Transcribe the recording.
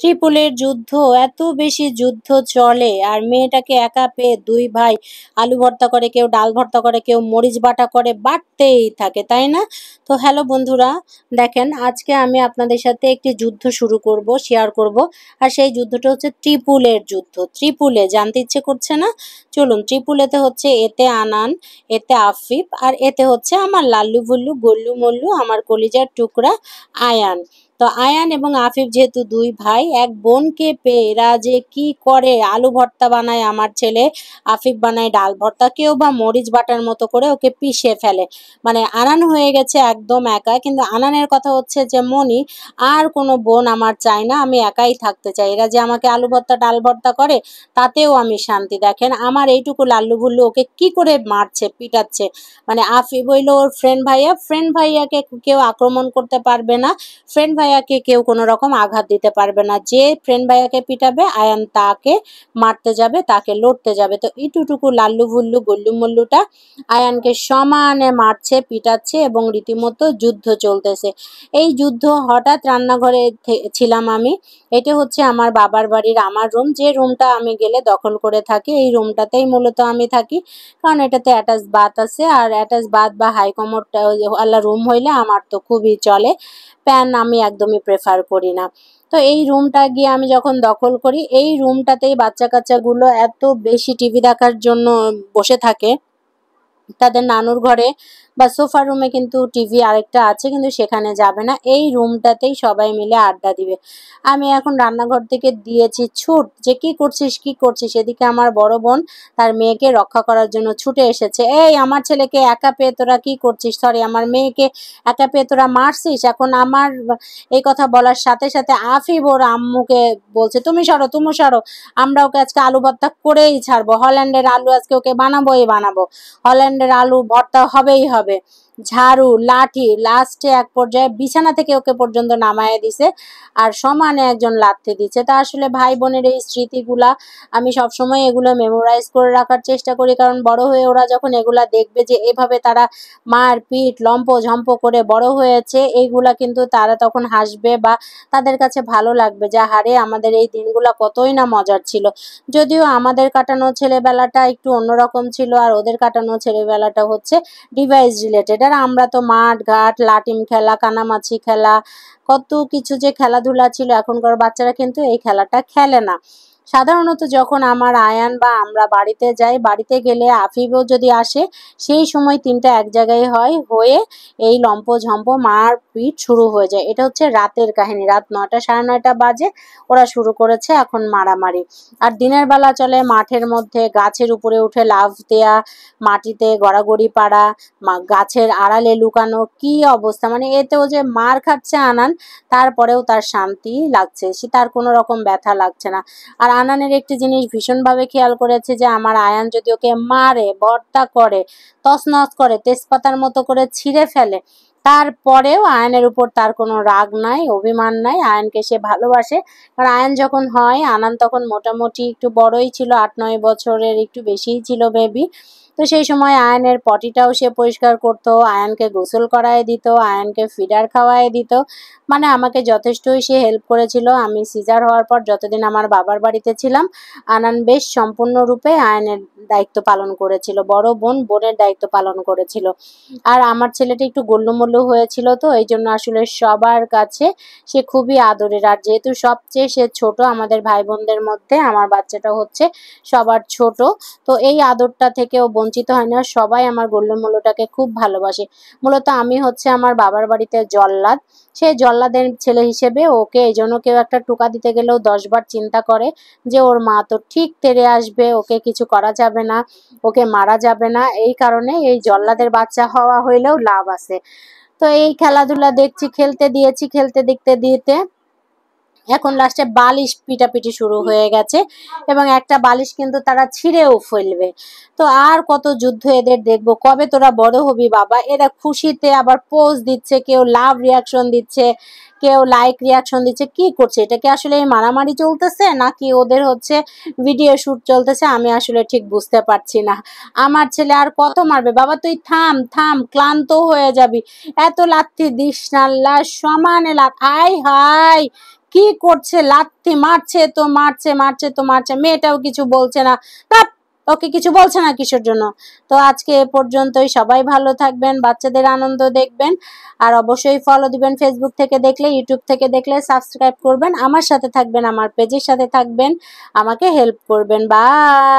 ট্রিপলের যুদ্ধ, এত বেশি যুদ্ধ চলে আর মেয়েটাকে একা পেয়ে দুই ভাই আলু ভর্তা করে, কেউ ডাল ভর্তা করে, কেউ মরিচ বাটা করে, বাটতেই থাকে, তাই না? তো হ্যালো বন্ধুরা, দেখেন আজকে আমি আপনাদের সাথে একটি যুদ্ধ শুরু করব, শেয়ার করব। আর সেই যুদ্ধটা হচ্ছে ট্রিপলের যুদ্ধ। ট্রিপলে জানতে ইচ্ছে করছে না? চলুন, ট্রিপলেতে হচ্ছে এতে আনান, এতে আফিফ, আর এতে হচ্ছে আমার লাল্লু ভুল্লু গল্লু মল্লু, আমার কলিজার টুকরা আয়ান। তো আয়ান এবং আফিফ যেহেতু দুই ভাই, এক বোনকে পেয়ে এরা যে কি করে, আলু ভর্তা বানায় আমার ছেলে, আফিফ বানায় ডাল ভর্তা, কেউ বা মরিচ বাটার মতো করে ওকে পিষে ফেলে। মানে আনান হয়ে গেছে একদম একা। কিন্তু আনানের কথা হচ্ছে যে মনি, আর কোনো বোন আমার চাই না, আমি একাই থাকতে চাই। এরা যে আমাকে আলু ভর্তা ডাল ভর্তা করে তাতেও আমি শান্তি। দেখেন আমার এইটুকু লাল্লু ভুল্লু ওকে কি করে মারছে, পিটাচ্ছে। মানে আফিফ হইলো ওর ফ্রেন্ড ভাইয়া, ফ্রেন্ড ভাইয়াকে কেউ আক্রমণ করতে পারবে না, ফ্রেন্ড ভাইয়াকে কেউ কোনো রকম আঘাত দিতে পারবে না। যে ফ্রেন্ড ভাইয়াকে পিটাবে আয়ান তাকে মারতে যাবে, তাকে লড়তে যাবে। তো ইটুটুকু লাল্লু ভুল্লু গল্লু মল্লুটা আয়ানকে সমানে মারছে, পিটাচ্ছে এবং রীতিমতো যুদ্ধ চলতেছে। এই যুদ্ধ হঠাৎ রান্নাঘরে ছিলাম আমি। এটা হচ্ছে আমার বাবার বাড়ির আমার রুম, যে রুমটা আমি গেলে দখল করে থাকি। এই রুমটাতেই মূলত আমি থাকি, কারণ এটাতে অ্যাটাচ বাথ আছে। আর অ্যাটাচ বাথ বা হাই কমোডটা আল্লাহ রুম হইলে আমার তো খুবই চলে। প্যান আমি একদমই প্রেফার করি না। তো এই রুমটা গিয়ে আমি যখন দখল করি, এই রুমটাতেই বাচ্চা কাচ্চাগুলো এত বেশি টিভি দেখার জন্য বসে থাকে। তাদের নানুর ঘরে বা সোফা রুমে কিন্তু টিভি আরেকটা আছে, কিন্তু সেখানে যাবে না, এই রুমটাতেই সবাই মিলে আড্ডা দিবে। আমি এখন রান্নাঘর থেকে দিয়েছি ছুট, যে কি করছিস কি করছিস। এদিকে আমার বড় বোন তার মেয়েকে রক্ষা করার জন্য ছুটে এসেছে। এই আমার ছেলেকে একা পেয়ে তোরা কি করছিস, সরি আমার মেয়েকে একা পেয়ে তোরা মারছিস। এখন আমার এই কথা বলার সাথে সাথে আফিফ ওর আম্মুকে বলছে, তুমি সরো তুমি সরো, আমরা ওকে আজকে আলু ভর্তা করেই ছাড়বো, হল্যান্ডের আলু আজকে ওকে বানাবোই বানাবো, হল্যান্ডের আলু ভর্তা হবেই হবে। ঝাড়ু লাঠি, লাস্টে এক পর্যায়ে বিছানা থেকে ওকে পর্যন্ত নামায় দিছে, আর সমানে একজন লাথি দিচ্ছে। তা আসলে ভাই বোনের এই স্মৃতিগুলা আমি সবসময় এগুলো মেমোরাইজ করে রাখার চেষ্টা করি, কারণ বড় হয়ে ওরা যখন এগুলা দেখবে যে এভাবে তারা মার পিট লম্প ঝম্প করে বড় হয়েছে, এইগুলা কিন্তু তারা তখন হাসবে বা তাদের কাছে ভালো লাগবে যে হারে আমাদের এই দিনগুলা কতই না মজার ছিল। যদিও আমাদের কাটানো ছেলেবেলাটা একটু অন্যরকম ছিল, আর ওদের কাটানো ছেলেবেলাটা হচ্ছে ডিভাইস রিলেটেড। আর আমরা তো মাঠ ঘাট, লাটিম খেলা, কানামাছি খেলা, কত কিছু যে খেলাধুলা ছিল, এখনকার বাচ্চারা কিন্তু এই খেলাটা খেলে না। সাধারণত যখন আমার আয়ান বা আমরা বাড়িতে যাই, বাড়িতে গেলে আফিফও যদি আসে, সেই সময় তিনটা এক জায়গায় হয়ে এই লম্প ঝম্প মার পিট শুরু হয়ে যায়। এটা হচ্ছে রাতের কাহিনী, রাত 9টা 9:30 বাজে ওরা শুরু করেছে এখন মারামারি। আর দিনের বেলা চলে মাঠের মধ্যে, গাছের উপরে উঠে লাফ দেয়া, মাটিতে গড়াগড়ি পাড়া, গাছের আড়ালে লুকানো, কি অবস্থা। মানে এতেও যে মার খাচ্ছে আনান, তারপরেও তার শান্তি লাগছে, সে তার কোনো রকম ব্যথা লাগছে না। আর আনানের একটি জিনিস ভীষণভাবে খেয়াল করেছে, যে আমার আয়ান যদি ওকে মারে, ভর্তা করে, তছনছ করে, তেজপাতার মতো করে ছিঁড়ে ফেলে, তারপরেও আয়নের উপর তার কোনো রাগ নাই, অভিমান নাই, আয়নকে সে ভালোবাসে। কারণ আয়ন যখন হয়, আনান তখন মোটামুটি একটু বড়ই ছিল, 8-9 বছরের একটু বেশিই ছিল বেবি। তো সেই সময় আয়নের পটিটাও সে পরিষ্কার করতো, আয়নকে গোসল করায় দিত, আয়নকে ফিডার খাওয়ায় দিত। মানে আমাকে যথেষ্টই সে হেল্প করেছিল। আমি সিজার হওয়ার পর যতদিন আমার বাবার বাড়িতে ছিলাম, আনান বেশ সম্পূর্ণরূপে আয়নের দায়িত্ব পালন করেছিল, বড় বোন বোনের দায়িত্ব পালন করেছিল। আর আমার ছেলেটা একটু গোল্লুমোল্লু হয়েছিল, তো এই জন্য আসলে সবার কাছে সে খুবই আদরের। আর যেহেতু সবচেয়ে সে ছোট আমাদের ভাই বোনদের মধ্যে, আমার বাচ্চাটা হচ্ছে সবার ছোট, তো এই আদরটা থেকেও বঞ্চিত হয় না। সবাই আমার গোল্লুমোল্লুটাকে খুব ভালোবাসে। মূলত আমি হচ্ছে আমার বাবার বাড়িতে জল্লাদ, সে জল্লাদের ছেলে হিসেবে ওকে এই জন্য কেউ একটা টোকা দিতে গেলেও 10বার চিন্তা করে, যে ওর মা তো ঠিক তেড়ে আসবে, ওকে কিছু করা যাবে না, ওকে মারা যাবে না। এই কারণে এই জল্লাদের বাচ্চা হওয়া হইলেও লাভ আছে। তো এই খেলাধুলা দেখছি, খেলতে দিয়েছি, খেলতে দেখতে দিতে এখন লাস্টে বালিশ পিটাপিটি শুরু হয়ে গেছে, এবং একটা বালিশ কিন্তু তারা ছিঁড়েও ফেলবে। তো আর কত যুদ্ধ এদের দেখবো, কবে তোরা বড় হবি বাবা। এরা খুশিতে আবার পোজ দিচ্ছে, কেউ লাভ রিয়াকশন দিচ্ছে, কেউ লাইক রিয়াকশন দিচ্ছে, কি করছে এটা? কি আসলে এই মারামারি চলতেছে, নাকি ওদের হচ্ছে ভিডিও শুট চলতেছে? আমি আসলে ঠিক বুঝতে পারছি না। আমার ছেলে আর কত মারবে বাবা, তুই থাম থাম, ক্লান্ত হয়ে যাবি, এত লাথি দিস না, সমানে লাথ। আয় হায়, কি করছে, লাথি মারছে তো মারছে, মারছে তো মারছে, মেয়েটাও কিছু বলছে না। ধ্যাৎ, ওকে কিছু বলছে না কিসের জন্য। তো আজকে এ পর্যন্তই, সবাই ভালো থাকবেন, বাচ্চাদের আনন্দ দেখবেন, আর অবশ্যই ফলো দিবেন, ফেসবুক থেকে দেখলে, ইউটিউব থেকে দেখলে সাবস্ক্রাইব করবেন, আমার সাথে থাকবেন, আমার পেজের সাথে থাকবেন, আমাকে হেল্প করবেন। বাই।